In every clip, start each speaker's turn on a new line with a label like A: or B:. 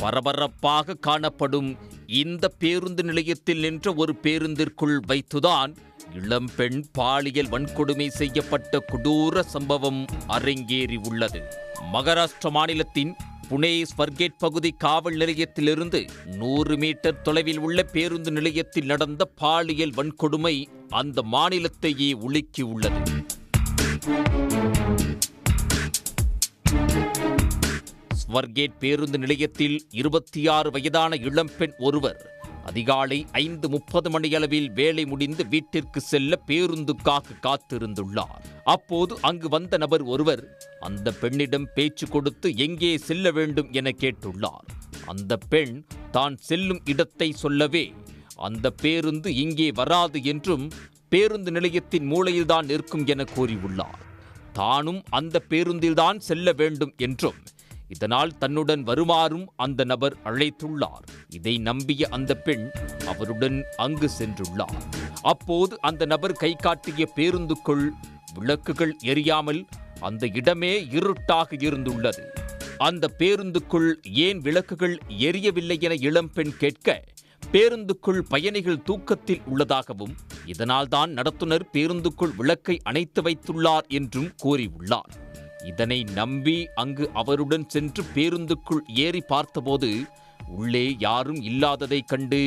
A: பரபரப்பாக காணப்படும் இந்த பேருந்து நிலையத்தில் நின்ற ஒரு பேருந்திற்குள் வைத்துதான் இளம்பெண் பாலியல் வன்கொடுமை செய்யப்பட்ட கொடூர சம்பவம் அரங்கேறி உள்ளது. மகாராஷ்டிர மாநிலத்தின் புனே ஸ்வர்கேட் பகுதி காவல் நிலையத்திலிருந்து 100 மீட்டர் தொலைவில் உள்ள பேருந்து நிலையத்தில் நடந்த பாலியல் வன்கொடுமை அந்த மாநிலத்தையே உலுக்கியுள்ளது. ஸ்வர்கேட் பேருந்து நிலையத்தில் 26 வயதான இளம்பெண் ஒருவர் அதிகாலை 5:30 மணியளவில் வேலை முடிந்து வீட்டிற்கு செல்ல பேருந்துக்காக காத்திருந்துள்ளார். அப்போது அங்கு வந்த நபர் ஒருவர் அந்த பெண்ணிடம் பேச்சு கொடுத்து எங்கே செல்ல வேண்டும் என கேட்டுள்ளார். அந்த பெண் தான் செல்லும் இடத்தை சொல்லவே அந்த பேருந்து இங்கே வராது என்றும் பேருந்து நிலையத்தின் மூலையில்தான் நிற்கும் என கூறியுள்ளார். தானும் அந்த பேருந்தில்தான் செல்ல வேண்டும் என்றும் இதனால் தன்னுடன் வருமாறும் அந்த நபர் அழைத்துள்ளார். இதை நம்பிய அந்த பெண் அவருடன் அங்கு சென்றுள்ளார். அப்போது அந்த நபர் கை காட்டிய பேருந்துக்குள் விளக்குகள் எரியாமல் அந்த இடமே இருட்டாக இருந்துள்ளது. அந்த பேருந்துக்குள் ஏன் விளக்குகள் எரியவில்லை என இளம்பெண் கேட்க, பேருந்துக்குள் பயணிகள் தூக்கத்தில் உள்ளதாகவும் இதனால்தான் நடத்துனர் பேருந்துக்குள் விளக்கை அணைத்து வைத்துள்ளார் என்றும் கூறியுள்ளார். இதனை நம்பி அங்கு அவருடன் சென்று பேருந்துக்குள் ஏறி பார்த்தபோது உள்ளே யாரும் இல்லாததை கண்டு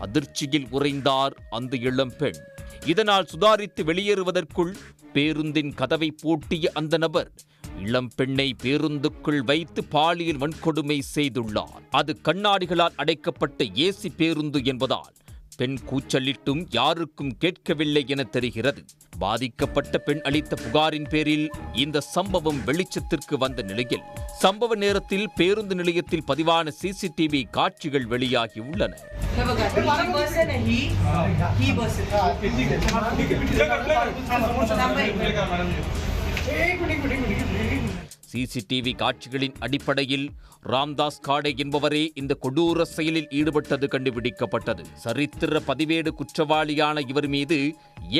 A: அதிர்ச்சியில் உறைந்தார் அந்த இளம்பெண். இதனால் சுதாரித்து வெளியேறுவதற்குள் பேருந்தின் கதவை பூட்டிய அந்த நபர் இளம்பெண்ணை பேருந்துக்குள் வைத்து பாலியல் வன்கொடுமை செய்துள்ளார். அது கண்ணாடிகளால் அடைக்கப்பட்ட ஏசி பேருந்து என்பதால் பெண் கூச்சலிட்டும் யாருக்கும் கேட்கவில்லை என தெரிகிறது. பாதிக்கப்பட்ட பெண் அளித்த புகாரின் பேரில் இந்த சம்பவம் வெளிச்சத்திற்கு வந்த நிலையில் சம்பவ நேரத்தில் பேருந்து நிலையத்தில் பதிவான சிசிடிவி காட்சிகள் வெளியாகியுள்ளன. சிசிடிவி காட்சிகளின் அடிப்படையில் ராம்தாஸ் காடே என்பவரே இந்த கொடூர செயலில் ஈடுபட்டது கண்டுபிடிக்கப்பட்டது. சரித்திர பதிவேடு குற்றவாளியான இவர் மீது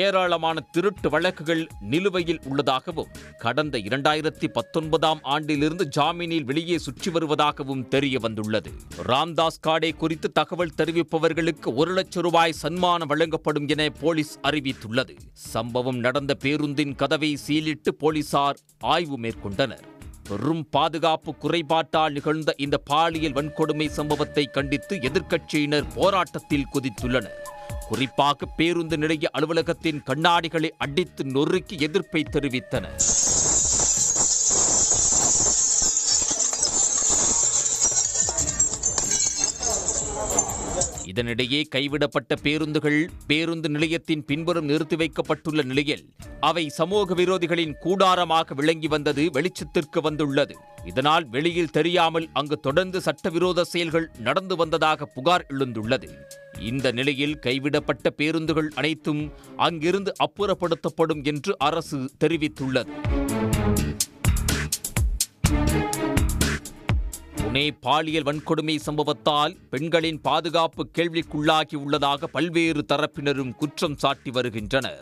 A: ஏராளமான திருட்டு வழக்குகள் நிலுவையில் உள்ளதாகவும் கடந்த 2019ஆம் ஆண்டிலிருந்து ஜாமீனில் வெளியே சுற்றி வருவதாகவும் தெரிய வந்துள்ளது. ராம்தாஸ் காடே குறித்து தகவல் தெரிவிப்பவர்களுக்கு 1 லட்சம் ரூபாய் சன்மானம் வழங்கப்படும் என போலீஸ் அறிவித்துள்ளது. சம்பவம் நடந்த பேருந்தின் கதவை சீலிட்டு போலீசார் ஆய்வு மேற்கொண்டனர். பெரும் பாதுகாப்பு குறைபாட்டால் நிகழ்ந்த இந்த பாலியல் வன்கொடுமை சம்பவத்தை கண்டித்து எதிர்க்கட்சியினர் போராட்டத்தில் குதித்துள்ளனர். குறிப்பாக பேருந்து நிலைய அலுவலகத்தின் கண்ணாடிகளை அடித்து நொறுக்கி எதிர்ப்பை தெரிவித்தனர். இதனிடையே கைவிடப்பட்ட பேருந்துகள் பேருந்து நிலையத்தின் பின்புறம் நிறுத்தி வைக்கப்பட்டுள்ள நிலையில் அவை சமூக விரோதிகளின் கூடாரமாக விளங்கி வந்தது வெளிச்சத்திற்கு வந்துள்ளது. இதனால் வெளியில் தெரியாமல் அங்கு தொடர்ந்து சட்டவிரோத செயல்கள் நடந்து வந்ததாக புகார் எழுந்துள்ளது. இந்த நிலையில் கைவிடப்பட்ட பேருந்துகள் அனைத்தும் அங்கிருந்து அப்புறப்படுத்தப்படும் என்று அரசு தெரிவித்துள்ளது. புனே பாலியல் வன்கொடுமை சம்பவத்தால் பெண்களின் பாதுகாப்பு கேள்விக்குள்ளாகி உள்ளதாக பல்வேறு தரப்பினரும் குற்றம் சாட்டி வருகின்றனர்.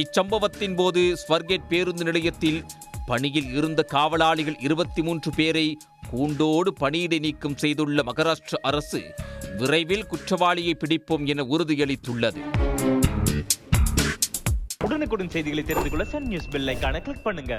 A: இச்சம்பவத்தின் போது ஸ்வர்கேட் பேருந்து நிலையத்தில் பணியில் இருந்த காவலாளிகள் 23 பேரை கூண்டோடு பணியிடை நீக்கம் செய்துள்ள மகாராஷ்டிர அரசு விரைவில் குற்றவாளியை பிடிப்போம் என உறுதியளித்துள்ளது.
B: உடனுக்குடன் செய்திகளை தெரிந்து கொள்ள சன் நியூஸ் பெல் ஐகானை கிளிக் பண்ணுங்க.